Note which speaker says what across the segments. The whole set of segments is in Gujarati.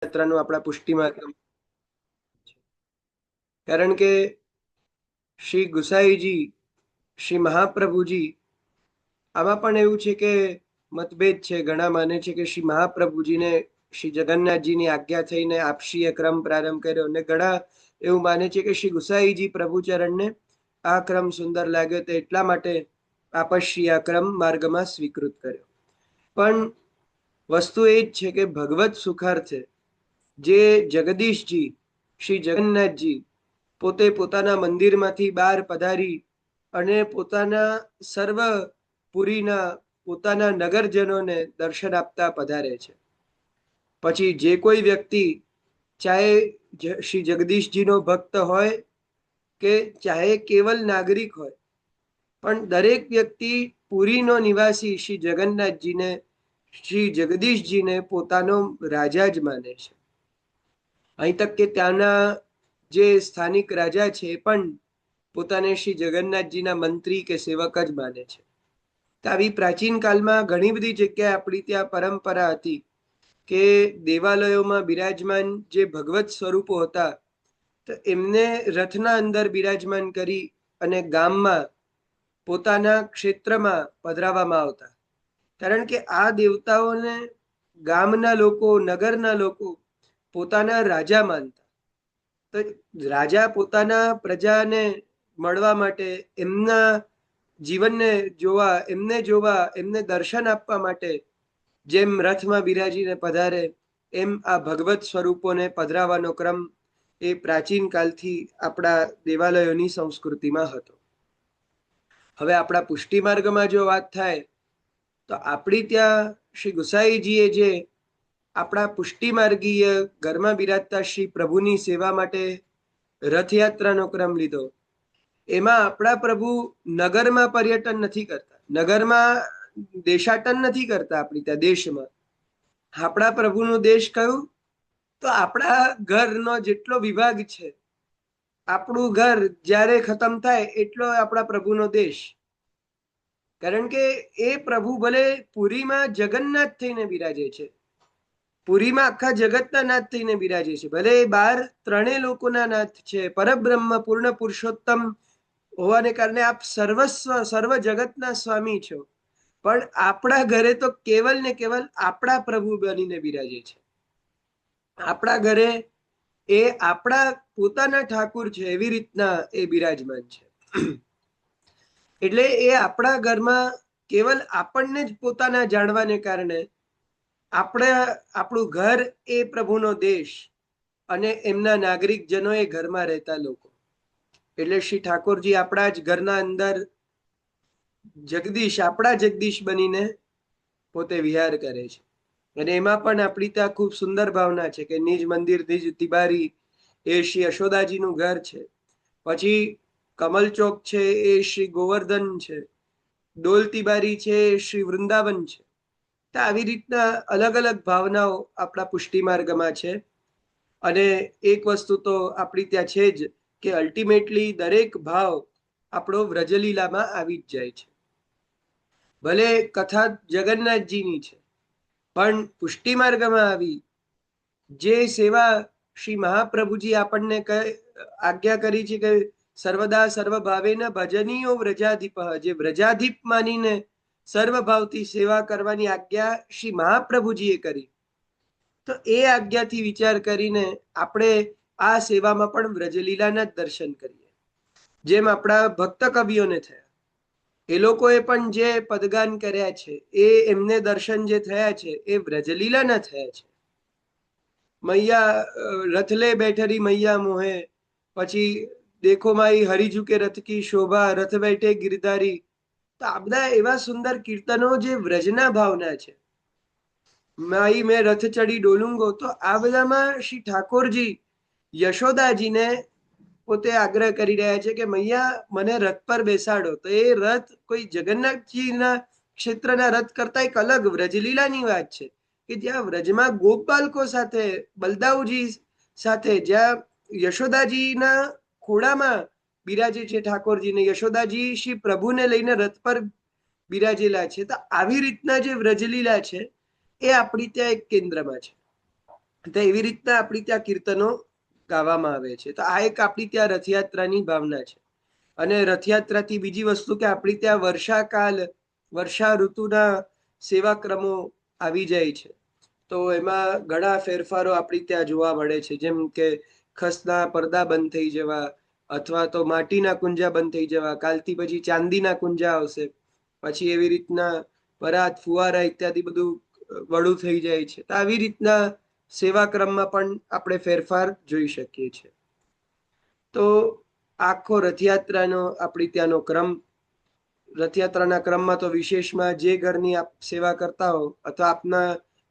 Speaker 1: યાત્રાનું આપણા પુષ્ટિમાં, કારણ કે શ્રી ગુસાઈજી, શ્રી મહાપ્રભુજી, આમાં પણ એવું છે કે મતભેદ છે. ઘણા માને છે કે શ્રી મહાપ્રભુજીને શ્રી જગન્નાથજીની આજ્ઞા થઈને આપશીએ ક્રમ પ્રારંભ કર્યો, અને ઘણા એવું માને છે કે શ્રી ગુસાઈજી પ્રભુચરણને આ ક્રમ સુંદર લાગ્યો તો એટલા માટે આપશ્રી આ ક્રમ માર્ગમાં સ્વીકૃત કર્યો. પણ વસ્તુ એ જ છે કે ભગવત સુખાર્થે જે જગદીશજી, શ્રી જગન્નાથજી પોતે પોતાના મંદિરમાંથી બહાર પધારી અને પોતાના સર્વ પુરીના પોતાના નગરજનોને દર્શન આપતા પધારે છે. પછી જે કોઈ વ્યક્તિ, ચાહે શ્રી જગદીશજીનો ભક્ત હોય કે ચાહે કેવલ નાગરિક હોય, પણ દરેક વ્યક્તિ પુરીનો નિવાસી શ્રી જગન્નાથજીને, શ્રી જગદીશજીને પોતાનો રાજા જ માને છે. અહીં તક કે ત્યાંના જે સ્થાનિક રાજા છે એ પણ પોતાને શ્રી જગન્નાથજીના મંત્રી કે સેવક જ માને છે. તો આવી પ્રાચીન કાળમાં ઘણી બધી જગ્યાએ આપણી ત્યાં પરંપરા હતી કે દેવાલયોમાં બિરાજમાન જે ભગવત સ્વરૂપો હતા તો એમને રથના અંદર બિરાજમાન કરી અને ગામમાં પોતાના ક્ષેત્રમાં પધરાવવામાં આવતા. કારણ કે આ દેવતાઓને ગામના લોકો, નગરના લોકો પોતાના રાજા માનતા. તો રાજા પોતાના પ્રજાને મળવા માટે, એમના જીવનને જોવા, એમને દર્શન આપવા માટે જેમ રથમાં બિરાજીને પધારે, એમ આ ભગવત સ્વરૂપોને પધરાવવાનો ક્રમ એ પ્રાચીન કાળથી આપણા દેવાલયોની સંસ્કૃતિમાં હતો. હવે આપણા પુષ્ટિ માર્ગમાં જો વાત થાય તો આપણી ત્યાં શ્રી ગુસાઈજીએ જે આપણા પુષ્ટિ માર્ગીય ઘરમાં બિરાજતા શ્રી પ્રભુની સેવા માટે રથયાત્રાનો ક્રમ લીધો. એમાં આપણા પ્રભુ નગરમાં પર્યટન નથી કરતા, નગરમાં દેશાટન નથી કરતા. આપણી ત્યાં દેશમાં આપણા પ્રભુનું દેશ કયું? તો આપણા ઘરનો જેટલો વિભાગ છે, આપણું ઘર જ્યારે ખતમ થાય એટલો આપણા પ્રભુનો દેશ. કારણ કે એ પ્રભુ ભલે પુરીમાં જગન્નાથ થઈને બિરાજે છે, પુરીમાં આખા જગતના નાથ થઈને બિરાજે છે, ભલે એ 12 ત્રણેય લોકોના નાથ છે, પરબ્રહ્મ પૂર્ણ પુરુષોત્તમ હોવાને કારણે આપ સર્વસ્વ, સર્વ જગતના સ્વામી છો, પણ આપણા ઘરે તો કેવલ ને કેવલ આપણા પ્રભુ બનીને બિરાજે છે. આપણા ઘરે એ આપણા પોતાના ઠાકુર છે એવી રીતના એ બિરાજમાન છે. એટલે એ આપણા ઘરમાં કેવલ આપણને જ પોતાના જાણવાને કારણે આપણું ઘર એ પ્રભુનો દેશ અને એમના નાગરિકજનો એ ઘરમાં રહેતા લોકો. એટલે શ્રી ઠાકોરજી આપણા જ ઘરના અંદર જગદીશ, આપણા જગદીશ બનીને પોતે વિહાર કરે છે. અને એમાં પણ આપણી ત્યાં ખૂબ સુંદર ભાવના છે કે નિજ મંદિર નિજ તિબારી એ શ્રી યશોદાજીનું ઘર છે. પછી કમલ ચોક છે એ શ્રી ગોવર્ધન છે, ડોલ તિબારી છે એ શ્રી વૃંદાવન છે. તો આવી રીતના અલગ અલગ ભાવનાઓ આપણા પુષ્ટિ માર્ગમાં છે. અને એક વસ્તુ તો આપણી ત્યાં છે જ કે અલ્ટિમેટલી દરેક ભાવ આપણો વ્રજલીલામાં આવી જ જાય છે. ભલે કથા જગન્નાથજીની છે, પણ પુષ્ટિ માર્ગમાં આવી જે સેવા શ્રી મહાપ્રભુજી આપણને આજ્ઞા કરી છે કે સર્વદા સર્વભાવેના ભજનીયો વ્રજાધિપ, જે વ્રજાધિપ માનીને સર્વભાવથી સેવા કરવાની આજ્ઞા શ્રી મહાપ્રભુજીએ કરી, તો એ આજ્ઞાથી વિચાર કરીને આપણે આ સેવામાં પણ વ્રજલીલાના જ દર્શન કરીએ. જેમ આપણા ભક્ત કવિઓને થયા, એ લોકોએ પણ જે પદગાન કર્યા છે એ એમને દર્શન જે થયા છે એ વ્રજલીલાના થયા છે. મૈયા રથલે બેઠરી મૈયા મોહે, પછી દેખો માઈ હરી ઝુકે રથ કી શોભા, રથ બેઠે ગિરધારી. તો આ બધા એવા સુંદર કીર્તનો જે વ્રજના ભાવના છે. માઈ મેં રથ ચડી ડોલુંગો, તો આ બધામાં શ્રી ઠાકોરજી યશોદાજીને પોતે આગ્રહ કરી રહ્યા છે કે મૈયા મને રથ પર બેસાડો. તો એ રથ કોઈ જગન્નાથજીના ક્ષેત્રના રથ કરતા એક અલગ વ્રજલીલાની વાત છે કે જ્યાં વ્રજમાં ગોપ બાલકો સાથે, બલદાવજી સાથે, જ્યાં યશોદાજીના ખોડામાં બિરાજે છે ઠાકોરજીને, યશોદાજી શ્રી પ્રભુને લઈને રથ પર બિરાજેલા છે. તો આવી રીતના જે વ્રજલીલા છે એ આપણી ત્યાં એક કેન્દ્રમાં છે. તો એવી રીતના આપણી ત્યાં કીર્તનો ગાવામાં આવે છે. તો આ એક આપણી ત્યાં રથયાત્રાની ભાવના છે. અને રથયાત્રાથી બીજી વસ્તુ કે આપણી ત્યાં વર્ષાકાલ, વર્ષા ઋતુના સેવાક્રમો આવી જાય છે. તો એમાં ઘણા ફેરફારો આપણી ત્યાં જોવા મળે છે. જેમ કે ખસના પડદા બંધ થઈ જવા, અથવા તો માટીના કુંજા બંધ થઈ જવા. કાલથી પછી ચાંદીના કુંજા આવશે. પછી એવી રીતના પરાત, ફુવારા ઇત્યાદિ બધું વળું થઈ જાય છે. તો આવી રીતના સેવાક્રમમાં પણ આપણે ફેરફાર જોઈ શકીએ છીએ. તો આખો રથયાત્રાનો આપણી ત્યાંનો ક્રમ, રથયાત્રાના ક્રમમાં તો વિશેષમાં જે ઘરની આપ સેવા કરતા હો અથવા આપના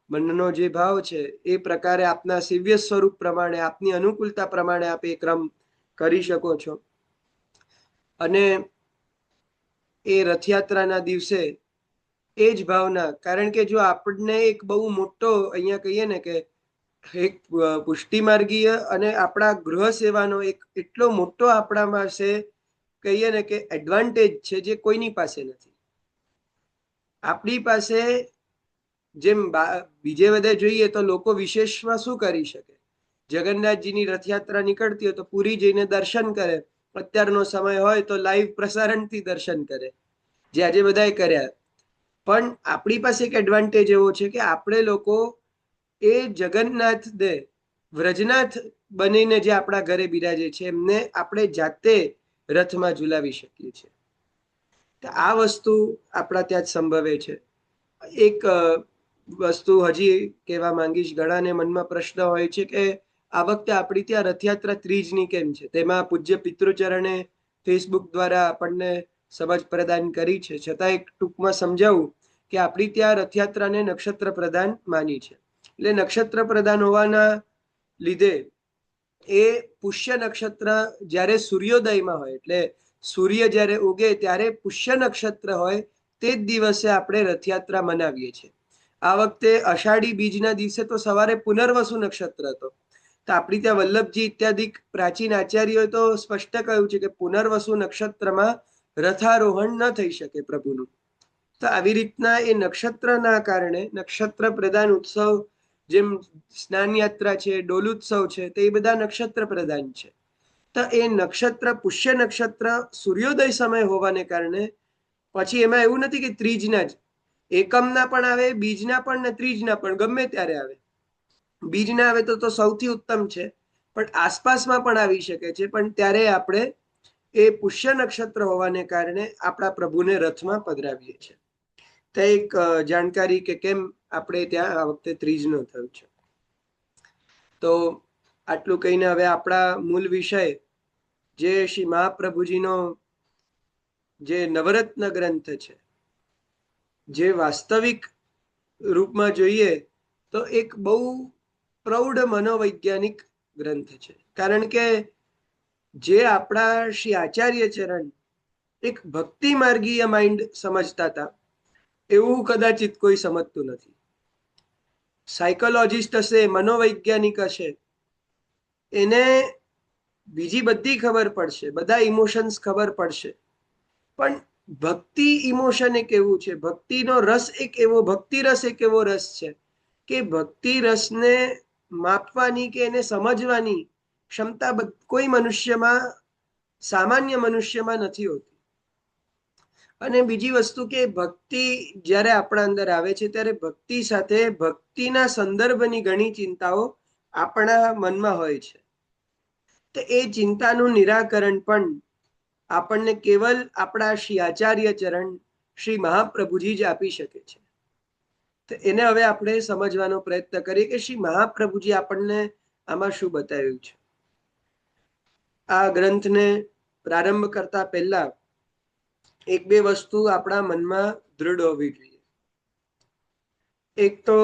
Speaker 1: મનનો જે ભાવ છે એ પ્રકારે આપના સેવ્ય સ્વરૂપ પ્રમાણે, આપની અનુકૂળતા પ્રમાણે આપ એ ક્રમ કરી શકો છો. અને એ રથયાત્રાના દિવસે એ જ ભાવના, કારણ કે જો આપણને એક બહુ મોટો અહીંયા કહીએ ને કે એક પુષ્ટિ માર્ગીય અને આપણા ગૃહ સેવાનો એક એટલો મોટો આપણામાં છે, કહીએ ને કે એડવાન્ટેજ છે જે કોઈની પાસે નથી. આપણી પાસે જેમ બીજે બધે જોઈએ તો લોકો વિશેષમાં શું કરી શકે? જગન્નાથજીની રથયાત્રા નીકળતી હોય તો પુરી જઈને દર્શન કરે. અત્યારનો સમય હોય તો લાઈવ પ્રસારણથી દર્શન કરે, જે આજે બધાએ કર્યા. પણ આપણી પાસે એક એડવાન્ટેજ એવો છે કે આપણે લોકો એ જગન્નાથ દે વ્રજનાથ બનીને જે આપણા ઘરે બિરાજે છે એમને આપણે જાતે રથમાં ઝુલાવી શકીએ છીએ. આ વસ્તુ આપણા ત્યાં જ સંભવે છે. એક વસ્તુ હજી કહેવા માંગીશ, ઘણાને મનમાં પ્રશ્ન હોય છે કે આ વખતે આપણી ત્યાં રથયાત્રા ત્રીજની કેમ છે? તેમાં પૂજ્ય પિતૃચરણે ફેસબુક દ્વારા આપણને સમજ પ્રદાન કરી છે. છતાં એક ટૂંકમાં સમજાવું કે આપણી ત્યાં રથયાત્રાને નક્ષત્ર પ્રધાન માની છે. એટલે નક્ષત્ર પ્રધાન હોવાના લીધે એ પુષ્ય નક્ષત્ર જ્યારે સૂર્યોદયમાં હોય, એટલે સૂર્ય જ્યારે ઉગે ત્યારે પુષ્ય નક્ષત્ર હોય તે જ દિવસે આપણે રથયાત્રા મનાવીએ છીએ. આ વખતે અષાઢી બીજના દિવસે તો સવારે પુનર્વસુ નક્ષત્ર હતો. તો આપણી ત્યાં વલ્લભજી ઇત્યાદિ પ્રાચીન આચાર્યોએ તો સ્પષ્ટ કહ્યું છે કે પુનર્વસુ નક્ષત્રમાં રથારોહણ ન થઈ શકે પ્રભુનું. તો આવી રીતના એ નક્ષત્રના કારણે નક્ષત્ર પ્રધાન ઉત્સવ, જેમ સ્નાન યાત્રા છે, ડોલુત્સવ છે, તે એ બધા નક્ષત્ર પ્રધાન છે. તો એ નક્ષત્ર પુષ્ય નક્ષત્ર સૂર્યોદય સમય હોવાને કારણે પછી એમાં એવું નથી કે ત્રીજના જ, એકમના પણ આવે, બીજના પણ ને ત્રીજના પણ, ગમે ત્યારે આવે. બીજના આવે તો સૌથી ઉત્તમ છે, પણ આસપાસમાં પણ આવી શકે છે. પણ ત્યારે આપણે એ પુષ્ય નક્ષત્ર હોવાને કારણે આપણા પ્રભુને રથમાં પધરાવીએ છીએ. તો એક જાણકારી કે કેમ આપણે ત્યાં આ વખતે ત્રીજનો થયું છે. તો આટલું કહીને હવે આપણા મૂળ વિષય, જે શ્રી મહાપ્રભુજીનો જે નવરત્ન ગ્રંથ છે, જે વાસ્તવિક રૂપમાં જોઈએ તો એક બહુ પ્રૌઢ મનોવૈજ્ઞાનિક ગ્રંથ છે. કારણ કે જે આપણા શ્રી આચાર્ય ચરણ એક ભક્તિ માર્ગીય માઇન્ડ સમજતા હતા, એવું કદાચિત કોઈ સમજતું નથી. સાયકોલોજીસ્ટ હશે, મનોવૈજ્ઞાનિક હશે, એને બીજી બધી ખબર પડશે, બધા ઇમોશન્સ ખબર પડશે, પણ ભક્તિ ઇમોશન એક એવું છે, ભક્તિનો રસ એક એવો, ભક્તિ રસ એક એવો રસ છે કે ભક્તિ રસને માપવાની કે એને સમજવાની ક્ષમતા કોઈ મનુષ્યમાં, સામાન્ય મનુષ્યમાં નથી હોતી. અને બીજી વસ્તુ કે ભક્તિ જ્યારે આપણા અંદર આવે છે ત્યારે ભક્તિ સાથે ભક્તિના સંદર્ભની ઘણી ચિંતાઓ આપણા મનમાં હોય છે. તો એ ચિંતાનું નિરાકરણ પણ આપણને કેવલ આપણા શ્રી આચાર્ય ચરણ શ્રી મહાપ્રભુજી જ આપી શકે છે. તો એને હવે આપણે સમજવાનો પ્રયત્ન કરીએ કે શ્રી મહાપ્રભુજી આપણને આમાં શું બતાવ્યું છે. આ ગ્રંથને પ્રારંભ કરતા પહેલા એક બે વસ્તુ આપણા મનમાં દૃઢ હોવી જોઈએ. એક તો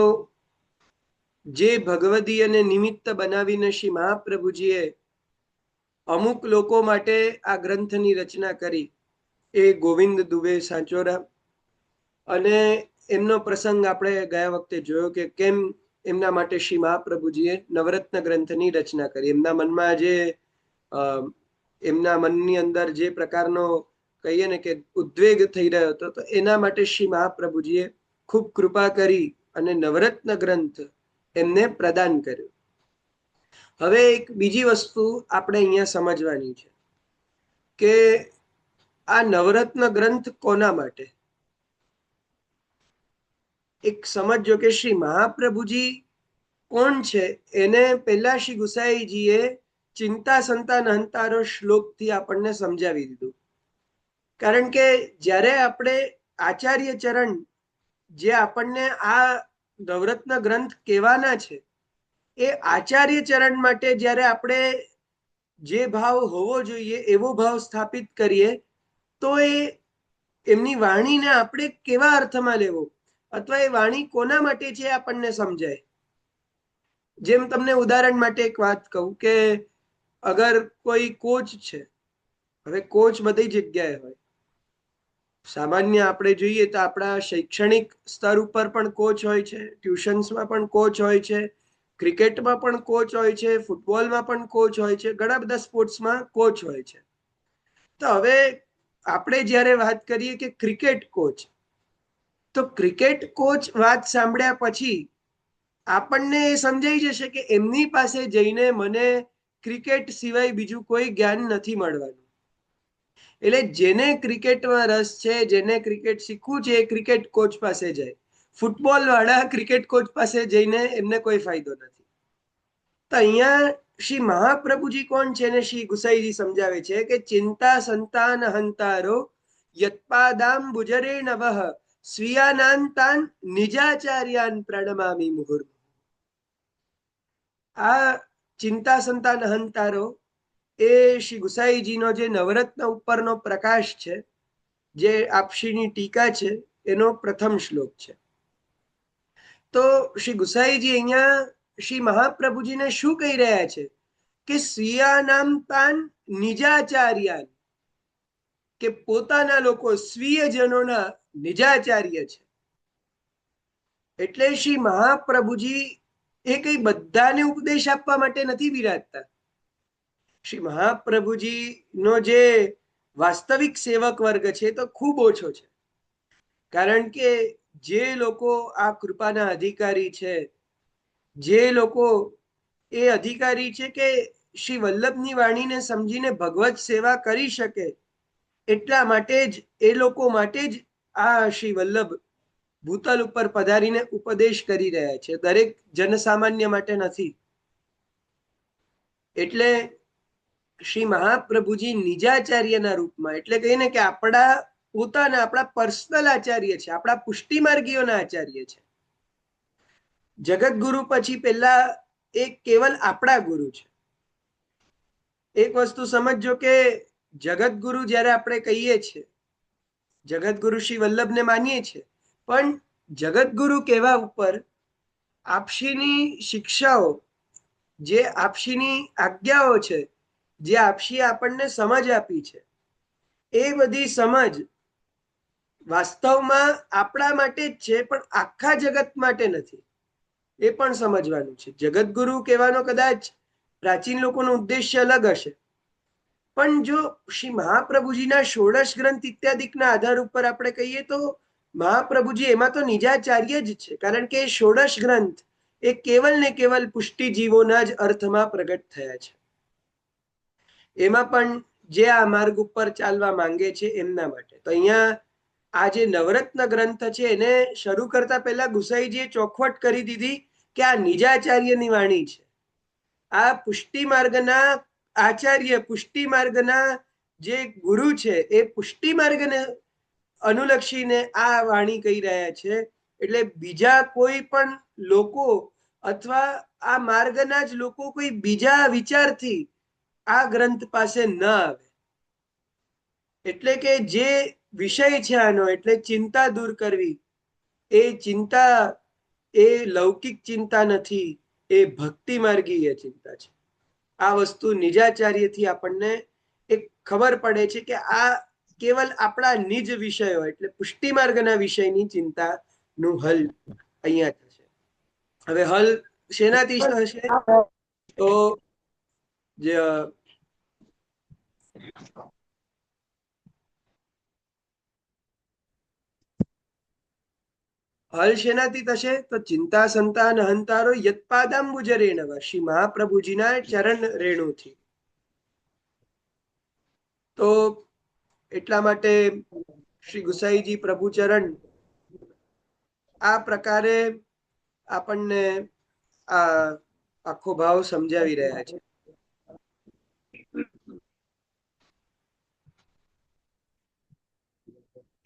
Speaker 1: જે ભગવદીયને નિમિત્ત બનાવીને શ્રી મહાપ્રભુજીએ અમુક લોકો માટે આ ગ્રંથની રચના કરી, એ ગોવિંદ દુબે સાંચોરા. અને એમનો પ્રસંગ આપણે ગયા વખતે જોયો કે કેમ એમના માટે શ્રી મહાપ્રભુજીએ નવરત્ન ગ્રંથની રચના કરી. એમના મનમાં જે એમના મનની અંદર જે પ્રકારનો કહીએ ને કે ઉદ્વેગ થઈ રહ્યો હતો, તો એના માટે શ્રી મહાપ્રભુજીએ ખૂબ કૃપા કરી અને નવરત્ન ગ્રંથ એમને પ્રદાન કર્યો. હવે એક બીજી વસ્તુ આપણે અહીંયા સમજવાની છે કે આ નવરત્ન ગ્રંથ કોના માટે? એક સમજો કે શ્રી મહાપ્રભુજી કોણ છે એને પહેલા શ્રી ગુસાઈજીએ ચિંતા સંતાન હંતારો શ્લોકથી આપણને સમજાવી દીધું. કારણ કે જ્યારે આપણે આચાર્ય ચરણ જે આપણને આ નવરત્ન ગ્રંથ કહેવાના છે એ આચાર્ય ચરણ માટે જ્યારે આપણે જે ભાવ હોવો જોઈએ એવો ભાવ સ્થાપિત કરીએ તો એ એમની વાણીને આપણે કેવા અર્થમાં લેવો અથવા એ વાણી કોના માટે છે આપણને સમજાય. જેમ તમને ઉદાહરણ માટે એક વાત કહું કે અગર કોઈ કોચ છે, હવે કોચ બધી જગ્યાએ હોય, સામાન્ય આપણે જોઈએ તો આપણા શૈક્ષણિક સ્તર ઉપર પણ કોચ હોય છે, ટ્યુશન્સમાં પણ કોચ હોય છે, ક્રિકેટમાં પણ કોચ હોય છે, ફૂટબોલમાં પણ કોચ હોય છે, ઘણા બધા સ્પોર્ટ્સમાં કોચ હોય છે. તો હવે આપણે જ્યારે વાત કરીએ કે ક્રિકેટ કોચ, તો ક્રિકેટ કોચ વાત સાંભળ્યા પછી આપણને એ સમજાઈ જશે કે એમની પાસે જઈને મને ક્રિકેટ સિવાય બીજું કોઈ જ્ઞાન નથી મળવાનું. એટલે જેને ક્રિકેટમાં રસ છે, જેને ક્રિકેટ શીખવું છે, એ ક્રિકેટ કોચ પાસે જાય. ફૂટબોલ વાળા ક્રિકેટ કોચ પાસે જઈને એમને કોઈ ફાયદો નથી. તો અહીંયા શ્રી મહાપ્રભુજી કોણ છે ને શ્રી ગુસાઈજી સમજાવે છે કે ચિંતા સંતાન હંતારો યત્પાદામ બુજરે નવઃ સ્વીયાનાંતાન નિજાચાર્યાન પ્રણમામિ મુહુર્મુહુ. આ ચિંતા સંતાન હંતારો એ શ્રી ગુસાઈજીનો જે નવરત્ન ઉપરનો પ્રકાશ છે, જે આપશીની ટીકા છે, એનો પ્રથમ શ્લોક છે. તો શ્રી ગુસાઈજી અહીંયા શ્રી મહાપ્રભુજીને શું કહી રહ્યા છે કે સ્વીયાનામ તાન નિજાચાર્યાન, કે પોતાના લોકો સ્વીયજનોના નિજાચાર્ય છે. એટલે શ્રી મહાપ્રભુજી એ કઈ બધાને ઉપદેશ આપવા માટે નથી બિરાજતા. શ્રી મહાપ્રભુજી નો જે વાસ્તવિક સેવક વર્ગ છે તો ખૂબ ઓછો છે. કારણ કે જે લોકો આ કૃપાના અધિકારી છે, જે લોકો એ અધિકારી છે કે શ્રી વલ્લભની વાણીને સમજીને ભગવત સેવા કરી શકે, એટલા માટે જ એ લોકો માટે જ આ શ્રી વલ્લભ ભૂતલ ઉપર પધારીને ઉપદેશ કરી રહ્યા છે, દરેક જનસામાન્ય માટે નથી. એટલે શ્રી મહાપ્રભુજી નિજાચાર્યના રૂપમાં, એટલે કહીને કે આપણા પોતાના, આપણા પર્સનલ આચાર્ય છે, આપણા પુષ્ટિ માર્ગીઓના આચાર્ય છે. જગત ગુરુ પછી પહેલા એ કેવલ આપણા ગુરુ છે. એક વસ્તુ સમજો કે જગત ગુરુ જ્યારે આપણે કહીએ છીએ, જગત ગુરુ શ્રી વલ્લભને માનીએ છીએ, પણ જગત ગુરુ કહેવા ઉપર આપશીની શિક્ષાઓ, જે આપશીની આજ્ઞાઓ છે, જે આપશી આપણને સમજ આપી છે, એ બધી સમજ વાસ્તવમાં આપણા માટે જ છે, પણ આખા જગત માટે નથી. એ પણ સમજવાનું છે. જગતગુરુ કહેવાનો કદાચ પ્રાચીન લોકોનો ઉદ્દેશ્ય અલગ હશે, પણ જો શ્રી મહાપ્રભુજીના ષોડશ ગ્રંથ ઇત્યાદિકના આધાર ઉપર આપણે કહીએ તો મહાપ્રભુજી એમાં તો નિજાચાર્ય જ છે. કારણ કે ષોડશ ગ્રંથ એ કેવલ ને કેવલ પુષ્ટિજીવોના જ અર્થમાં પ્રગટ થયા છે. એમાં પણ જે આ માર્ગ ઉપર ચાલવા માંગે છે એમના માટે. તો અહીંયા આ જે નવરત્ન ગ્રંથ છે એને શરૂ કરતા પહેલા ગુસાઈજીએ ચોખવટ કરી દીધી કે આ નિજાચાર્યની વાણી છે. આ પુષ્ટિ માર્ગના આચાર્ય, પુષ્ટિ માર્ગના જે ગુરુ છે, એ પુષ્ટિ માર્ગને અનુલક્ષીને આ વાણી કહી રહ્યા છે. એટલે બીજા કોઈ પણ લોકો અથવા આ માર્ગના જ લોકો કોઈ બીજા વિચારથી આ ગ્રંથ પાસે ન આવે. એટલે કે જે વિષય છે આનો, એટલે ચિંતા દૂર કરવી, એ ચિંતા એ લૌકિક ચિંતા નથી, એ ભક્તિ માર્ગીય ચિંતા છે. આ વસ્તુ નિજાચાર્યથી આપણને એક ખબર પડે છે કે આ કેવલ આપણા નિજ વિષયો, એટલે પુષ્ટિ માર્ગના વિષયની ચિંતાનું હલ અહીંયા થશે. હવે હલ શેનાથી થશે? તો જે હલ શેનાથી થશે? તો ચિંતા સંતાન હંતારો યત્પાદાંબુજ રેણવ, શ્રી મહાપ્રભુજીના ચરણ રેણુથી. તો એટલા માટે શ્રી ગુસાઈજી પ્રભુચરણ આ પ્રકારે આપણને આ આખો ભાવ સમજાવી રહ્યા છે.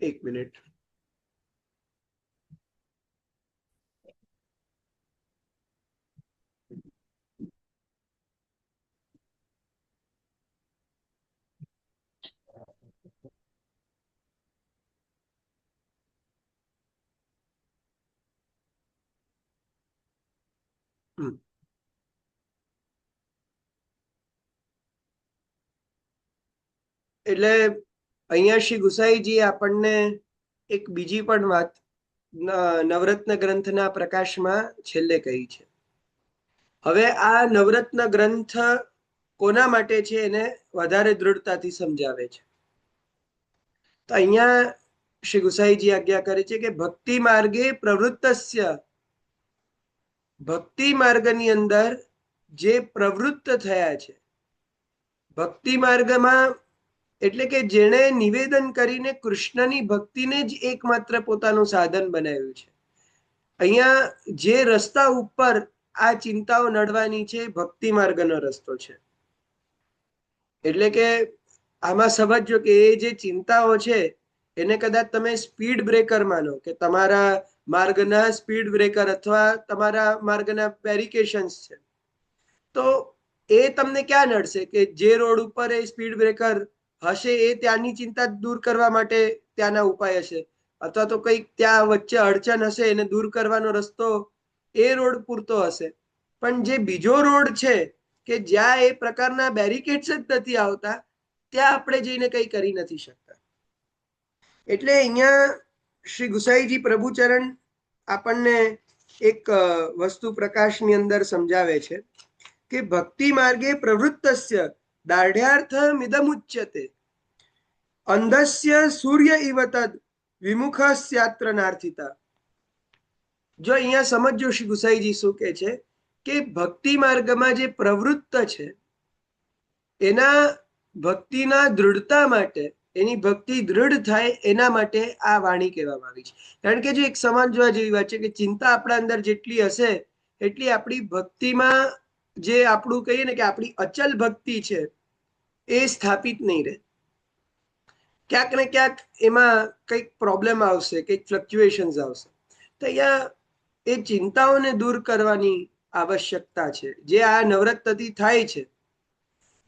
Speaker 1: એક મિનિટ. એટલે અહીંયા શ્રી ગુસાઈજી આપણને એક બીજી પણ વાત નવરત્ન ગ્રંથના પ્રકાશમાં છેલ્લે કહી છે. હવે આ નવરત્ન ગ્રંથ કોના માટે છે એને વધારે દૃઢતાથી સમજાવે છે. તો અહીંયા શ્રી ગુસાઈજી આજ્ઞા કરે છે કે ભક્તિ માર્ગે પ્રવૃત્તસ્ય, ભક્તિ માર્ગની અંદર જે પ્રવૃત્ત થયા છે, ભક્તિ માર્ગમાં એટલે કે જેણે નિવેદન કરીને કૃષ્ણની ભક્તિને જ એકમાત્ર પોતાનું સાધન બનાવ્યું છે. અહીંયા જે રસ્તા ઉપર આ ચિંતાઓ નડવાની છે ભક્તિ માર્ગનો રસ્તો છે. એટલે કે આમાં સમજો કે એ જે ચિંતાઓ છે એને કદાચ તમે સ્પીડ બ્રેકર માનો, કે તમારા માર્ગના સ્પીડ બ્રેકર અથવા તમારા માર્ગના બેરિકેશન્સ છે. તો એ તમને ક્યાં નડશે? કે જે રોડ ઉપર એ સ્પીડ બ્રેકર હશે એ ત્યાંની ચિંતા દૂર કરવા માટે ત્યાંના ઉપાય હશે, અથવા તો કંઈક ત્યાં વચ્ચે અડચણ હશે એને દૂર કરવાનો રસ્તો એ રોડ પૂરતો હશે. પણ જે બીજો રોડ છે કે જ્યાં એ પ્રકારના બેરિકેડ્સ જ નથી આવતા, ત્યાં આપણે જઈને કંઈ કરી નથી શકતા. એટલે અહીંયા શ્રી ગુસાઈજી પ્રભુચરણ આપણને એક વસ્તુ પ્રકાશની અંદર સમજાવે છે કે ભક્તિ માર્ગે પ્રવૃત્તસ્ય દાઢ્યાર્થ મિદમુચ્યતે અંધસ્ય સૂર્ય ઇવ તદ વિમુખસ્યાત્ર નાર્થિતા. જો અહીંયા સમજો શ્રી ગુસાઈજી શું કહે છે કે ભક્તિ માર્ગમાં જે પ્રવૃત્ત છે એના ભક્તિના દૃઢતા માટે, એની ભક્તિ દૃઢ થાય એના માટે આ વાણી કહેવામાં આવી છે. કારણ કે જો એક સમાન જોવા જેવી વાત છે કે ચિંતા આપણા અંદર જેટલી હશે એટલી આપણી ભક્તિમાં જે આપણું કહીએ ને કે આપણી અચલ ભક્તિ છે એ સ્થાપિત નહીં રહે. ક્યાંક ને ક્યાંક એમાં કંઈક પ્રોબ્લેમ આવશે, કંઈક ફ્લક્ચ્યુએશન્સ આવશે. તો અહીંયા એ ચિંતાઓને દૂર કરવાની આવશ્યકતા છે, જે આ નવરત્નથી થાય છે.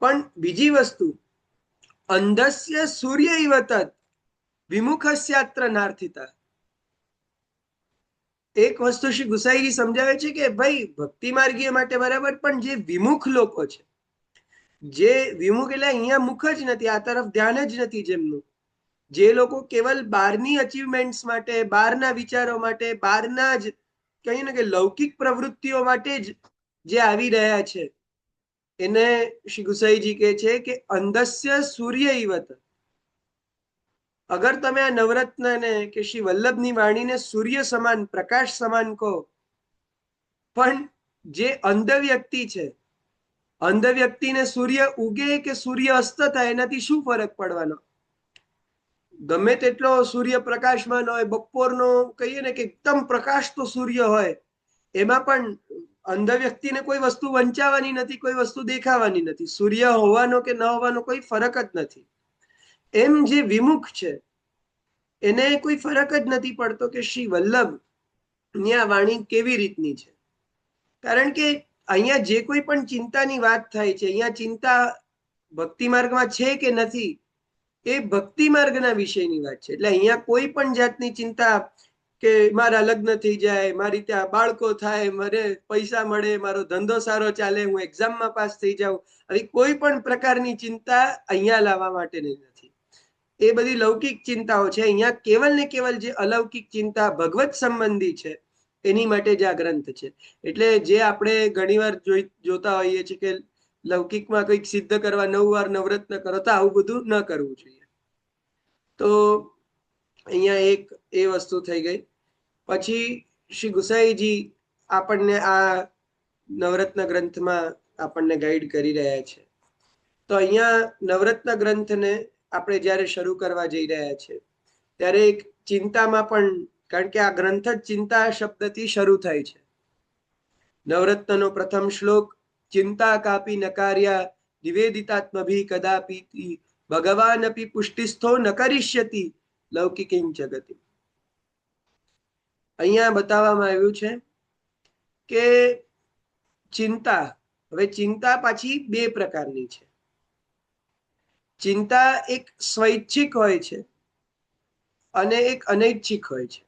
Speaker 1: પણ બીજી વસ્તુ, અંધસ્ય સૂર્ય ઇવ તદ વિમુખસ્યાત્ર નાર્થિતા. એક વસ્તુ શ્રી ગુસાઈજી સમજાવે છે કે ભાઈ ભક્તિ માર્ગીય માટે બરાબર, પણ જે વિમુખ લોકો છે, જે વિમુખ એટલે અહીંયા મુખ જ નથી, આ તરફ ધ્યાન જ નથી જેમનું, જે લોકો કેવલ બહારની અચીવમેન્ટ્સ માટે, બહારના વિચારો માટે, બહારના જ કહીએ ને કે લૌકિક પ્રવૃત્તિઓ માટે જ જે આવી રહ્યા છે, એને શ્રી ગુસાઈજી કહે છે કે અંધસ્ય સૂર્ય ઇવ તદ. અગર તમે આ નવરત્નને કે શ્રી વલ્લભની વાણીને સૂર્ય સમાન, પ્રકાશ સમાન કહો, પણ જે અંધ વ્યક્તિ છે, અંધ વ્યક્તિને સૂર્ય ઉગે કે સૂર્ય અસ્ત થાય એનાથી શું ફરક પડવાનો? ગમે તેટલો સૂર્ય પ્રકાશમાન હોય, બપોરનો કહીએ ને કે એકદમ પ્રકાશ તો સૂર્ય હોય, એમાં પણ અંધ વ્યક્તિને કોઈ વસ્તુ વંચાવાની નથી, કોઈ વસ્તુ દેખાવાની નથી. સૂર્ય હોવાનો કે ન હોવાનો કોઈ ફરક જ નથી. એમ જે વિમુખ છે એને કોઈ ફરક જ નથી પડતો કે શ્રી વલ્લભ ની આ વાણી કેવી રીતની છે. કારણ કે અહીંયા જે કોઈ પણ ચિંતાની વાત થાય છે, અહીંયા ચિંતા ભક્તિ માર્ગમાં છે કે નથી એ ભક્તિ માર્ગના વિષયની વાત છે. એટલે અહીંયા કોઈ પણ જાતની ચિંતા કે મારા લગ્ન થઈ જાય, મારી ત્યાં બાળકો થાય, મને પૈસા મળે, મારો ધંધો સારો ચાલે, હું એક્ઝામમાં પાસ થઈ જાઉં, આવી કોઈ પણ પ્રકારની ચિંતા અહીંયા લાવવા માટેની નથી. એ બધી લૌકિક ચિંતાઓ છે. અહીંયા કેવલ ને કેવલ જે અલૌકિક ચિંતા ભગવત સંબંધી છે એની માટે જ આ ગ્રંથ છે. એટલે જે આપણે ઘણીવાર જોતા હોઈએ છીએ કે લૌકિકમાં કંઈક સિદ્ધ કરવા 9 વાર નવરત્ન કરો, તો આવું બધું ન કરવું જોઈએ. તો અહીંયા એક એ વસ્તુ થઈ ગઈ. પછી શ્રી ગુસાઈજી આપણને આ નવરત્ન ગ્રંથમાં આપણને ગાઈડ કરી રહ્યા છે. તો અહીંયા નવરત્ન ગ્રંથને આપણે જ્યારે શરૂ કરવા જઈ રહ્યા છે ત્યારે એક ચિંતામાં પણ, કારણ કે આ ગ્રંથ જ ચિંતા શબ્દથી શરૂ થાય છે. નવરત્નનો પ્રથમ શ્લોક, ચિંતા કાપી નકાર્યા નિવેદિતાત્મભી કદાપી ભગવાન અપી પુષ્ટિસ્થો ન કરીષ્યતિ લૌકિકિં જગતિ. અહીંયા બતાવવામાં આવ્યું છે કે ચિંતા, હવે ચિંતા પાછી બે પ્રકારની છે. ચિંતા એક સ્વૈચ્છિક હોય છે અને એક અનૈચ્છિક હોય છે.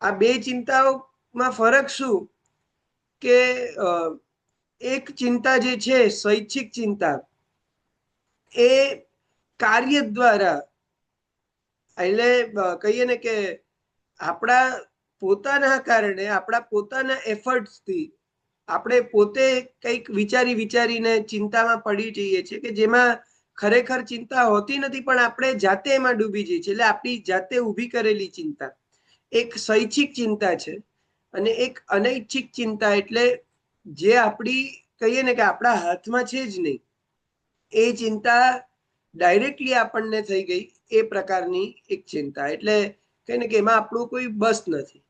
Speaker 1: આ બે ચિંતાઓમાં ફરક શું કે એક ચિંતા જે છે સ્વૈચ્છિક ચિંતા એ કાર્ય દ્વારા, એટલે કહીએ ને કે આપણા પોતાના કારણે, આપણા પોતાના એફર્ટ્સથી આપણે પોતે કંઈક વિચારીને ચિંતામાં પડી જઈએ છીએ કે જેમાં ખરેખર ચિંતા હોતી નથી, પણ આપણે જાતે એમાં ડૂબી જઈએ છીએ. એટલે આપણી જાતે ઊભી કરેલી ચિંતા એક સ્વૈચ્છિક ચિંતા છે. અને એક અનૈચ્છિક ચિંતા એટલે જે આપણી, કહીએ ને કે આપણા હાથમાં છે જ નહીં, એ ચિંતા ડાયરેક્ટલી આપણને થઈ ગઈ, એ પ્રકારની એક ચિંતા. એટલે કહીએ ને કે એમાં આપણું કોઈ બસ નથી.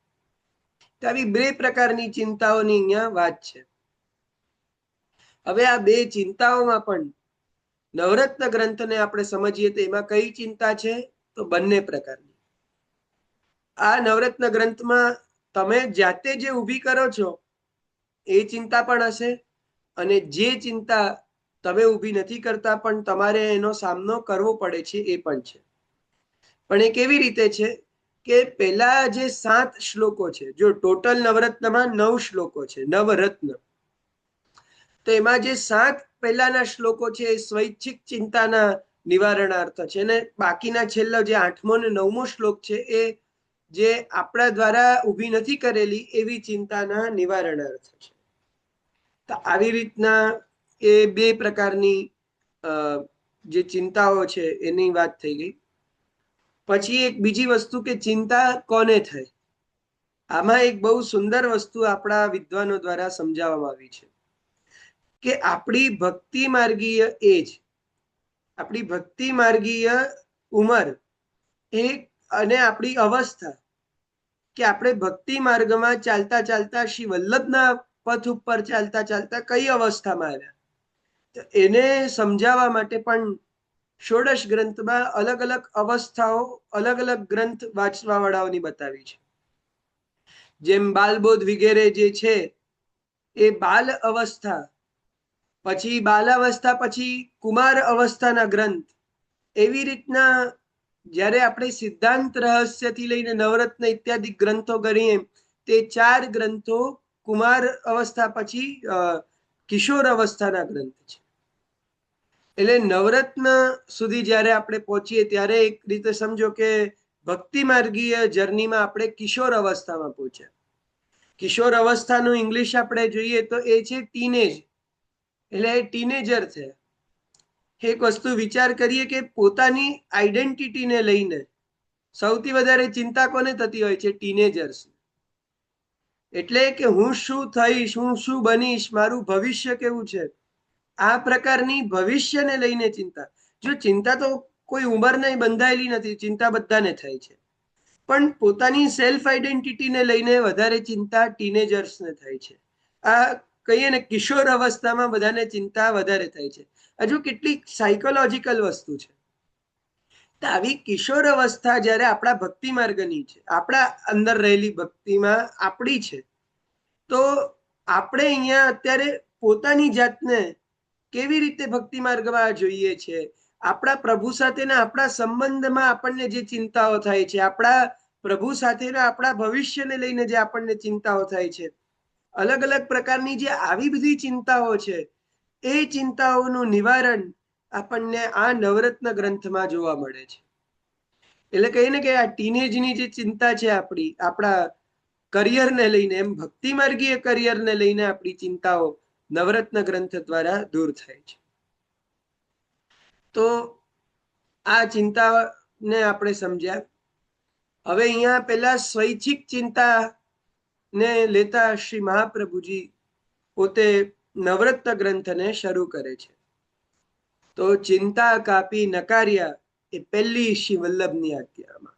Speaker 1: તો આવી બે પ્રકારની ચિંતાઓની અહીંયા વાત છે. હવે આ બે ચિંતાઓમાં પણ નવરત્ન ગ્રંથને આપણે સમજીએ તો એમાં કઈ ચિંતા છે? તો બંને પ્રકારની. આ નવરત્ન ગ્રંથમાં તમે જાતે જે ઊભી કરો છો એ ચિંતા પણ હશે, અને જે ચિંતા તમે ઊભી નથી કરતા પણ તમારે એનો સામનો કરવો પડે છે એ પણ છે. પણ એ કેવી રીતે છે કે પહેલા જે 7 શ્લોકો છે, જો ટોટલ નવરત્નમાં 9 શ્લોકો છે, નવરત્ન, તો એમાં જે 7 પહેલાના શ્લોકો છે એ સ્વૈચ્છિક ચિંતાના નિવારણાર્થ છે, અને બાકીના છેલ્લો જે 8મો અને 9મો શ્લોક છે એ જે આપણા દ્વારા ઊભી નથી કરેલી એવી ચિંતાના નિવારણાર્થ છે. તો આવી રીતના એ બે પ્રકારની જે ચિંતાઓ છે એની વાત થઈ ગઈ. પછી એક બીજી વસ્તુ કે ચિંતા કોને થાય. આમાં એક બહુ સુંદર વસ્તુ આપણા વિદ્વાનો દ્વારા સમજાવવામાં આવી છે કે આપણી ભક્તિ માર્ગીય એજ, આપણી ભક્તિ માર્ગીય ઉંમર એ અને આપણી અવસ્થા, કે આપણે ભક્તિ માર્ગમાં ચાલતા ચાલતા શ્રી વલ્લભના પથ ઉપર ચાલતા ચાલતા કઈ અવસ્થામાં આવ્યા, તો એને સમજાવવા માટે પણ ષોડશ ગ્રંથમાં અલગ અલગ અવસ્થાઓ અલગ અલગ ગ્રંથ વાંચવા વાળાઓની બતાવી છે. જેમ બાલબોધ વગેરે જે છે એ બાલ અવસ્થા, પછી બાલાવસ્થા, પછી કુમાર અવસ્થાના ગ્રંથ. એવી રીતના જ્યારે આપણે સિદ્ધાંત રહસ્યથી લઈને નવરત્ન ઇત્યાદિ ગ્રંથો ગણીએ તે 4 ગ્રંથો કુમાર અવસ્થા પછી કિશોર અવસ્થાના ગ્રંથ છે. એટલે નવરત્ન સુધી જ્યારે આપણે પહોંચીએ ત્યારે એક રીતે સમજો કે ભક્તિ માર્ગીય જર્નીમાં આપણે કિશોર અવસ્થામાં પહોંચ્યા. કિશોર અવસ્થાનું ઇંગ્લિશ આપણે જોઈએ તો એ છે ટીનેજ, એટલે એ ટીનેજર છે. એક વસ્તુ વિચાર કરીએ કે પોતાની આઈડેન્ટિટીને લઈને સૌથી વધારે ચિંતા કોને થતી હોય છે? ટીનેજર્સ. એટલે કે હું શું થઈશ, હું શું બનીશ, મારું ભવિષ્ય કેવું છે, આ પ્રકારની ભવિષ્યને લઈને ચિંતા. જો ચિંતા તો કોઈ ઉંમરને બંધાયેલી નથી, ચિંતા બધાને થાય છે, પણ પોતાની સેલ્ફ આઈડેન્ટિટીને લઈને વધારે ચિંતા ટીનેજર્સને થાય છે. આ કહીએ ને કિશોર અવસ્થામાં બધાને ચિંતા વધારે થાય છે. હજુ કેટલીક સાયકોલોજીકલ વસ્તુ છે. તો આવી કિશોર અવસ્થા જ્યારે આપણા ભક્તિ માર્ગની છે, આપણા અંદર રહેલી ભક્તિમાં આપણી છે, તો આપણે અહીંયા અત્યારે પોતાની જાતને કેવી રીતે ભક્તિ માર્ગમાં જોઈએ છે, આપણા પ્રભુ સાથેના આપણા સંબંધમાં આપણને જે ચિંતાઓ થાય છે, આપણા પ્રભુ સાથેના આપણા ભવિષ્યને લઈને જે આપણને ચિંતાઓ થાય છે, અલગ અલગ પ્રકારની જે આવી બધી ચિંતાઓ છે, એ ચિંતાઓનું નિવારણ આપણને આ નવરત્ન ગ્રંથમાં જોવા મળે છે. એટલે કહીએ ને કે આ ટીનેજની જે ચિંતા છે આપણી, આપણા કરિયરને લઈને, એમ ભક્તિ માર્ગીય કરિયરને લઈને આપણી ચિંતાઓ નવરત્ન ગ્રંથ દ્વારા દૂર થાય છે. તો આ ચિંતાને આપણે સમજ્યા. હવે અહીંયા પેલા સ્વૈચ્છિક ચિંતા ને લેતા શ્રી મહાપ્રભુજી પોતે નવરત્ન ગ્રંથને શરૂ કરે છે. તો ચિંતા કાપી નકાર્યા એ પહેલી શ્રી વલ્લભની આજ્ઞામાં.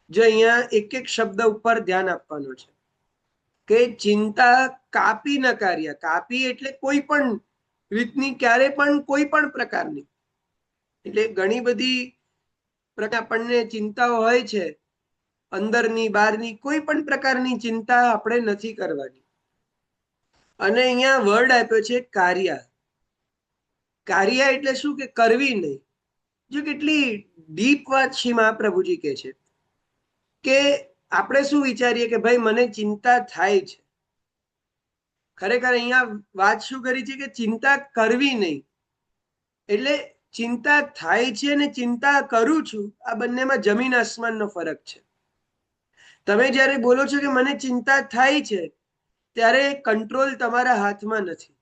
Speaker 1: જો અહીંયા એક એક શબ્દ ઉપર ધ્યાન આપવાનું છે કે ચિંતા કાપી નકાર્યા. કાપી એટલે કોઈ પણ રીતની, ક્યારે પણ કોઈ પણ પ્રકારની. એટલે ઘણી બધી આપણને ચિંતાઓ હોય છે, અંદરની બહારની, કોઈ પણ પ્રકારની ચિંતા આપણે નથી કરવાની. અને અહીંયા વર્ડ આપ્યો છે કાર્ય. કાર્ય એટલે શું કે કરવી નહીં. જો કેટલી ડીપ વાત શ્રી મહાપ્રભુજી કહે છે કે આપણે શું વિચારીએ કે ભાઈ મને ચિંતા થાય છે. ખરેખર અહીંયા વાત શું કરી છે કે ચિંતા કરવી નહીં. એટલે ચિંતા થાય છે ને ચિંતા કરું છું, આ બંનેમાં જમીન આસમાનનો ફરક છે. તમે જ્યારે બોલો છો કે મને ચિંતા થાય છે, ત્યારે કંટ્રોલ તમારા હાથમાં નથી.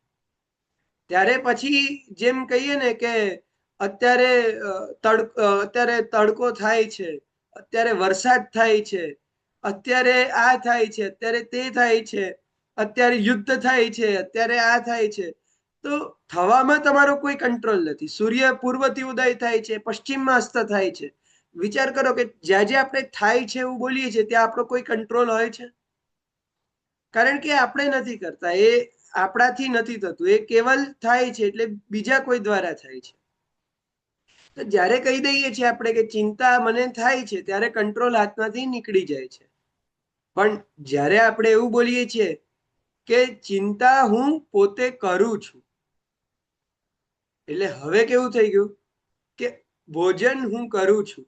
Speaker 1: ત્યારે પછી જેમ કહીએ ને કે અત્યારે તડકો થાય છે, અત્યારે વરસાદ થાય છે, અત્યારે આ થાય છે, અત્યારે તે થાય છે, અત્યારે યુદ્ધ થાય છે, અત્યારે આ થાય છે. તો થવામાં તમારો કોઈ કંટ્રોલ નથી. સૂર્ય પૂર્વથી ઉદય થાય છે, પશ્ચિમમાં અસ્ત થાય છે. વિચાર કરો કે જ્યાં જ્યાં આપણે થાય છે એવું બોલીએ છીએ ત્યાં આપણો કોઈ કંટ્રોલ હોય છે? કારણ કે આપણે નથી કરતા, એ આપણાથી નથી થતું. એ કેવલ થાય છે એટલે બીજા કોઈ દ્વારા થાય છે. તો જ્યારે કહી દઈએ છીએ આપણે કે ચિંતા મને થાય છે, ત્યારે કંટ્રોલ હાથમાંથી નીકળી જાય છે. પણ જ્યારે આપણે એવું બોલીએ છીએ કે ચિંતા હું પોતે કરું છું, એટલે હવે કેવું થઈ ગયું કે ભોજન હું કરું છું,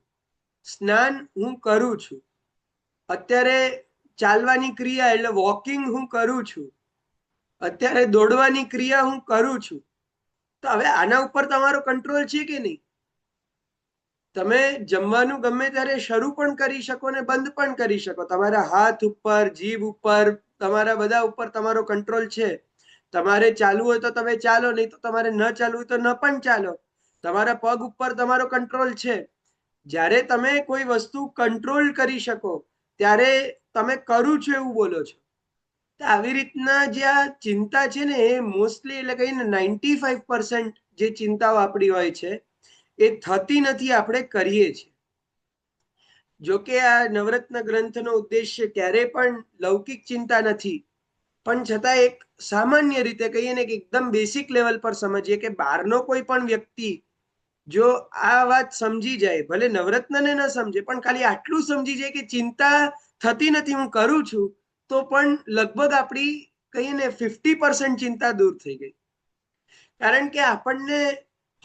Speaker 1: સ્નાન હું કરું છું, અત્યારે ચાલવાની ક્રિયા એટલે વોકિંગ હું કરું છું, અત્યારે દોડવાની ક્રિયા હું કરું છું. તો હવે આના ઉપર તમારો કંટ્રોલ છે કે નહીં? તમે જમવાનું ગમે ત્યારે શરૂ પણ કરી શકો ને બંધ પણ કરી શકો. તમારા હાથ ઉપર, જીભ ઉપર, તમારા બધા ઉપર તમારો કંટ્રોલ છે. તમારે ચાલવું હોય તો તમે ચાલો, નહીં તો તમારે ન ચાલવું હોય તો ન પણ ચાલો. તમારા પગ ઉપર તમારો કંટ્રોલ છે. જ્યારે તમે કોઈ વસ્તુ કંટ્રોલ કરી શકો ત્યારે તમે કરું છું એવું બોલો છો. આવી રીતના જે આ ચિંતા છે ને, એ મોસ્ટલી એટલે કહીને 95% જે ચિંતાઓ આપણી હોય છે એ થતી નથી, આપણે કરીએ છીએ. જોકે આ નવરત્ન ગ્રંથનો ઉદ્દેશ્ય ક્યારે પણ લૌકિક ચિંતા નથી, પણ છતાં એક સામાન્ય રીતે કહીએ ને કે એકદમ બેસિક લેવલ પર સમજીએ કે બહારનો કોઈ પણ વ્યક્તિ જો આ વાત સમજી જાય, ભલે નવરત્નને ન સમજે પણ ખાલી આટલું સમજી જાય કે ચિંતા થતી નથી, હું કરું છું, તો પણ લગભગ આપણી કહીએ ને 50% ચિંતા દૂર થઈ ગઈ. કારણ કે આપણને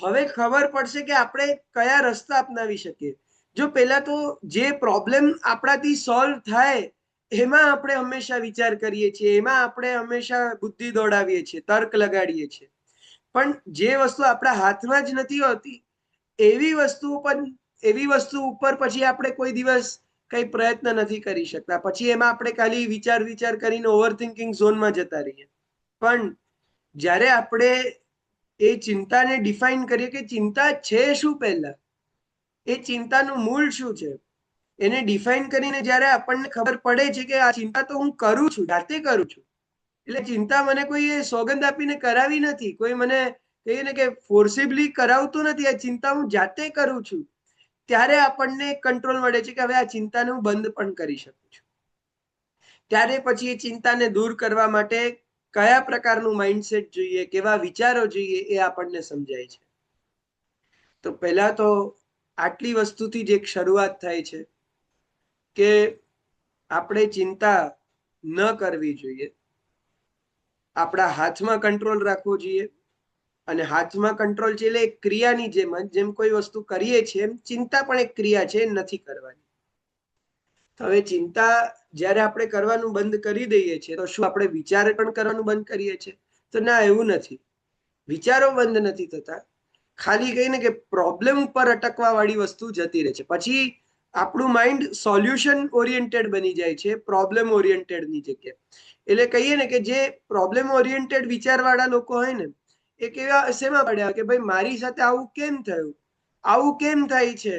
Speaker 1: હવે ખબર પડશે કે આપણે કયા રસ્તા અપનાવી શકીએ. જો પહેલા તો જે પ્રોબ્લેમ આપણાથી સોલ્વ થાય એમાં આપણે હંમેશા વિચાર કરીએ છીએ, એમાં આપણે હંમેશા બુદ્ધિ દોડાવીએ છીએ, તર્ક લગાડીએ છીએ. પણ જે વસ્તુ આપણા હાથમાં જ નથી હોતી એવી વસ્તુ ઉપર પછી આપણે કોઈ દિવસ કઈ પ્રયત્ન નથી કરી શકતા. પછી એમાં આપણે ખાલી વિચાર કરીને ઓવરથિંકિંગ ઝોનમાં જતા રહીએ. પણ જ્યારે આપણે એ ચિંતાને ડિફાઇન કરીએ કે ચિંતા છે શું, પહેલા એ ચિંતાનું મૂળ શું છે, એને ડિફાઇન કરીને જ્યારે આપણને ખબર પડે છે કે આ ચિંતા તો હું કરું છું, જાતે કરું છું, એટલે ચિંતા મને કોઈ સોગંદ આપીને કરાવી નથી, કોઈ મને કહીએ ને કે ફોર્સિબલી કરાવતું નથી, આ ચિંતા હું જાતે કરું છું. ત્યારે આપણને કંટ્રોલ મળે છે કે હવે આ ચિંતાને હું બંધ પણ કરી શકું છું. ત્યારે પછી એ ચિંતાને દૂર કરવા માટે કયા પ્રકારનું માઇન્ડસેટ જોઈએ, કેવા વિચારો જોઈએ, એ આપણને સમજાય છે. તો પહેલા તો આટલી વસ્તુથી જ એક શરૂઆત થાય છે કે આપણે ચિંતા ન કરવી જોઈએ, આપણા હાથમાં કંટ્રોલ રાખવો જોઈએ. અને હાથમાં કંટ્રોલ છે એટલે એક ક્રિયાની જેમ કોઈ વસ્તુ કરીએ છીએ એમ ચિંતા પણ એક ક્રિયા છે, નથી કરવાની. હવે ચિંતા જ્યારે આપણે કરવાનું બંધ કરી દઈએ છીએ તો શું આપણે વિચાર પણ કરવાનું બંધ કરીએ છીએ? તો ના, એવું નથી. વિચારો બંધ નથી થતા, ખાલી કહીને કે પ્રોબ્લેમ ઉપર અટકવા વાળી વસ્તુ જતી રહે છે. પછી આપણું માઇન્ડ સોલ્યુશન ઓરિએન્ટેડ બની જાય છે, પ્રોબ્લેમ ઓરિએન્ટેડની જગ્યાએ. એટલે કહીએ ને કે જે પ્રોબ્લેમ ઓરિએન્ટેડ વિચારવાળા લોકો હોય ને, એ કેવા શેમાં પડ્યા કે ભાઈ મારી સાથે આવું કેમ થયું, આવું કેમ થાય છે,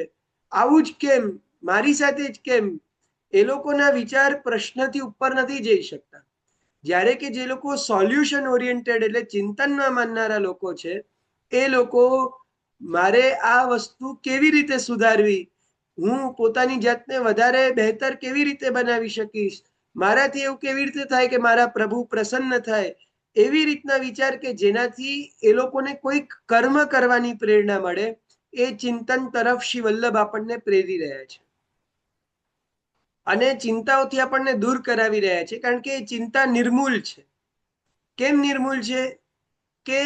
Speaker 1: આવું જ કેમ, મારી સાથે જ કેમ? એ લોકોના વિચાર પ્રશ્નથી ઉપર નથી જઈ શકતા. જ્યારે કે જે લોકો સોલ્યુશન ઓરિએન્ટેડ એટલે ચિંતનમાં માનનારા લોકો છે, એ લોકો મારે આ વસ્તુ કેવી રીતે સુધારવી, હું પોતાની જાતને વધારે બહેતર કેવી રીતે બનાવી શકીશ, મારાથી એવું કેવી રીતે થાય કે મારા પ્રભુ પ્રસન્ન થાય, એવી રીતના વિચાર કે જેનાથી એ લોકોને કોઈક કર્મ કરવાની પ્રેરણા મળે, એ ચિંતન તરફ શ્રી વલ્લભ આપણને પ્રેરી રહ્યા છે અને ચિંતાઓથી આપણને દૂર કરાવી રહ્યા છે. કારણ કે એ ચિંતા નિર્મૂલ છે. કેમ નિર્મૂલ છે? કે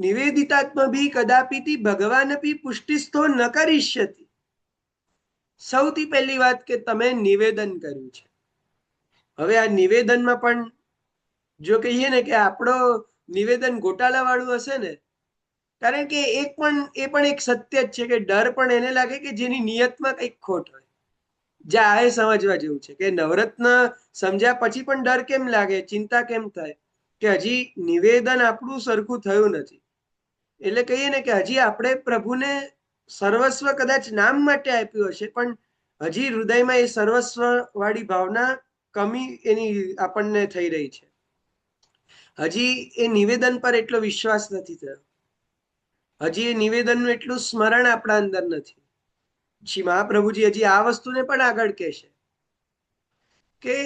Speaker 1: નિવેદિતાત્મભી કદાપિથી ભગવાનપી પુષ્ટિસ્થો ન કરિષ્યતિ. સૌથી પહેલી વાત કે તમે નિવેદન કર્યું છે. હવે આ નિવેદનમાં પણ જો કહીએ ને કે આપણો નિવેદન ગોટાળા વાળું હશે ને, કારણ કે એ પણ એક સત્ય જ છે કે ડર પણ એને લાગે કે જેની નિયતમાં કંઈક ખોટ હોય. જ્યાં આ સમજવા જેવું છે કે નવરત્ન સમજ્યા પછી પણ ડર કેમ લાગે, ચિંતા કેમ થાય? કે હજી નિવેદન આપણું સરખું થયું નથી. એટલે કહીએ ને કે હજી આપણે પ્રભુને સર્વસ્વ કદાચ નામ માટે આપ્યું હશે, પણ હજી હૃદયમાં એ સર્વસ્વ વાળી ભાવના કમી એની આપણને થઈ રહી છે. હજી એ નિવેદન પર એટલો વિશ્વાસ નથી થયો. હજી એ નિવેદનનું એટલું સ્મરણ આપણા અંદર નથી. શ્રી મહાપ્રભુજી હજી આ વસ્તુને પણ આગળ કહેશે કે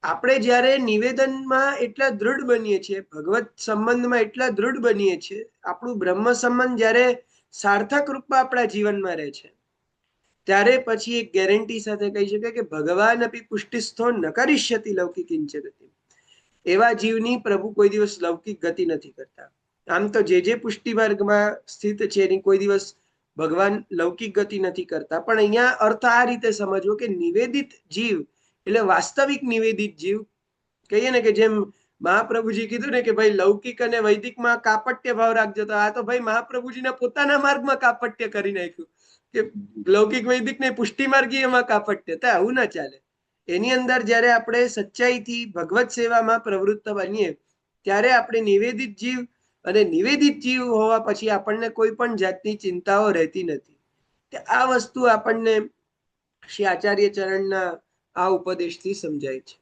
Speaker 1: આપણે જ્યારે નિવેદનમાં એટલા દૃઢ બનીએ છીએ, ભગવત સંબંધમાં એટલા દૃઢ બનીએ છીએ, આપણું બ્રહ્મ સંબંધ જ્યારે સાર્થક રૂપમાં આપણા જીવનમાં રહે છે, ત્યારે પછી એક ગેરંટી સાથે કહી શકાય કે ભગવાન અપી પુષ્ટિસ્થો ન કરિષ્યતિ લૌકિક ગતિ. એવા જીવની પ્રભુ કોઈ દિવસ લૌકિક ગતિ નથી કરતા. આમ તો જે પુષ્ટિ માર્ગમાં સ્થિત છે એની કોઈ દિવસ ભગવાન લૌકિક ગતિ નથી કરતા. પણ અહીંયા અર્થ આ રીતે સમજવો કે નિવેદિત જીવ એટલે વાસ્તવિક નિવેદિત જીવ. કહીએ ને કે જેમ મહાપ્રભુજી કીધું ને કે ભાઈ લૌકિક અને વૈદિકમાં કાપટ્ય ભાવ રાખજો, તો આ તો ભાઈ મહાપ્રભુજીના પોતાના માર્ગમાં કાપટ્ય કરી નાખ્યું કે લૌકિક વૈદિક ને પુષ્ટિ માર્ગીયમાં કાપટ્ય. તો આવું ના ચાલે. એની અંદર જ્યારે આપણે સચ્ચાઈથી ભગવત સેવામાં પ્રવૃત્ત બનીએ, ત્યારે આપણે નિવેદિત જીવ, અને નિવેદિત જીવ હોવા પછી આપણને કોઈ પણ જાતની ચિંતાઓ રહેતી નથી. આ વસ્તુ આપણને શ્રી આચાર્ય ચરણના આ ઉપદેશથી સમજાય છે.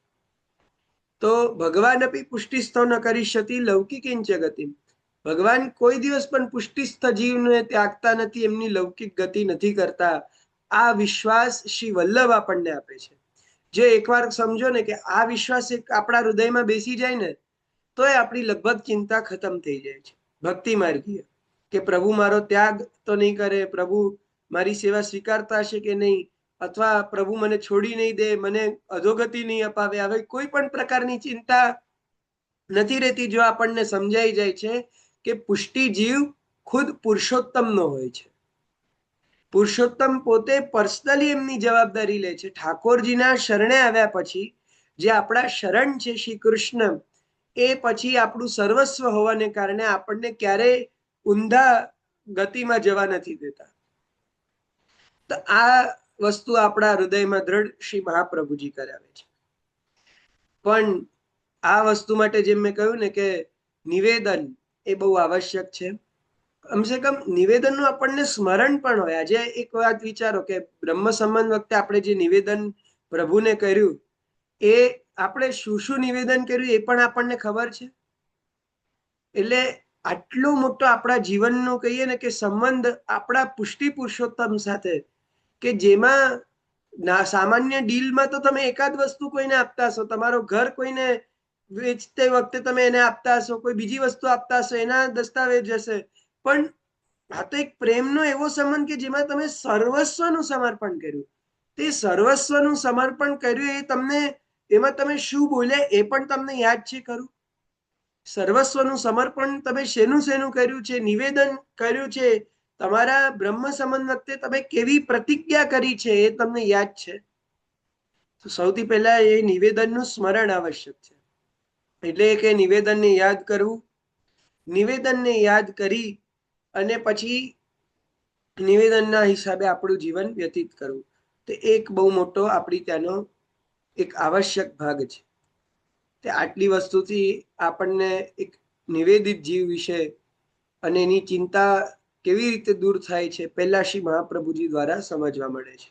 Speaker 1: તો ભગવાન અપી પુષ્ટિસ્થો ન કરિષ્યતિ લૌકિકીંચ ગતિ. ભગવાન કોઈ દિવસ પણ પુષ્ટિસ્થ જીવને ત્યાગતા નથી, એમની લૌકિક ગતિ નથી કરતા. આ વિશ્વાસ શ્રી વલ્લભ આપણને આપે છે. જે એકવાર સમજો ને કે આ વિશ્વાસ એક આપણા હૃદયમાં બેસી જાય ને, તો એ આપણી લગભગ ચિંતા ખતમ થઈ જાય છે. ભક્તિ માર્ગીય કે પ્રભુ મારો ત્યાગ તો નહીં કરે, પ્રભુ મારી સેવા સ્વીકારતા હશે કે નહીં, અથવા પ્રભુ મને છોડી નહીં દે, મને અધોગતિ નહીં અપાવે. હવે કોઈ પણ પ્રકારની ચિંતા નથી રહેતી જો આપણને સમજાઈ જાય છે કે પુષ્ટિ જીવ ખુદ પુરુષોત્તમનો હોય છે. પુરુષોત્તમ પોતે પર્સનલી એમની જવાબદારી લે છે. ઠાકોરજીના શરણે આવ્યા પછી જે આપણા શરણ છે શ્રી કૃષ્ણ, એ પછી આપણું સર્વસ્વ હોવાને કારણે આપણને ક્યારેય ઊંધા ગતિમાં જવા નથી દેતા. તો આ વસ્તુ આપણા હૃદયમાં દ્રઢ શ્રી મહાપ્રભુજી કરાવે છે. પણ આ વસ્તુ માટે જેમ મેં કહ્યું ને કે નિવેદન એ બહુ આવશ્યક છે. કમસે કમ નિવેદનનું આપણને સ્મરણ પણ હોય. આજે એક વાત વિચારો કે બ્રહ્મ સંબંધ વખતે આપણે જે નિવેદન પ્રભુને કર્યું, એ આપણે શું શું નિવેદન કર્યું એ પણ આપણને ખબર છે. એટલે આટલો મોટો આપણા જીવનનો કહીએ ને કે સંબંધ આપણા પુષ્ટિ પુરુષોત્તમ સાથે, કે જેમાં સામાન્ય ડીલમાં તો તમે એકાદ વસ્તુ કોઈને આપતા હશો, તમારો ઘર કોઈને વેચતે વખતે તમે એને આપતા હશો, કોઈ બીજી વસ્તુ આપતા હશો, એના દસ્તાવેજ હશે. પણ આ તો એક પ્રેમનો એવો સંબંધ કે જેમાં તમે સર્વસ્વનું સમર્પણ કર્યું. તે સર્વસ્વનું સમર્પણ કર્યું એ તમને, એમાં તમે શું બોલ્યા એ પણ તમને યાદ છે ખરું? સર્વસ્વનું સમર્પણ તમે શેનું શેનું કર્યું છે, નિવેદન કર્યું છે, તમારા બ્રહ્મ સંબંધ વખતે તમે કેવી પ્રતિજ્ઞા કરી છે એ તમને યાદ છે? તો સૌથી પહેલા એ નિવેદનનું સ્મરણ આવશ્યક છે. એટલે કે નિવેદનને યાદ કરવું, નિવેદનને યાદ કરી અને પછી નિવેદનના હિસાબે આપણું જીવન વ્યતીત કરવું. તો એક બહુ મોટો આપણી ત્યાંનો એક આવશ્યક ભાગ છે. તે આટલી વસ્તુથી આપણને એક નિવેદિત જીવ વિશે અને એની ચિંતા કેવી રીતે દૂર થાય છે પહેલા શ્રી મહાપ્રભુજી દ્વારા સમજવા મળે છે.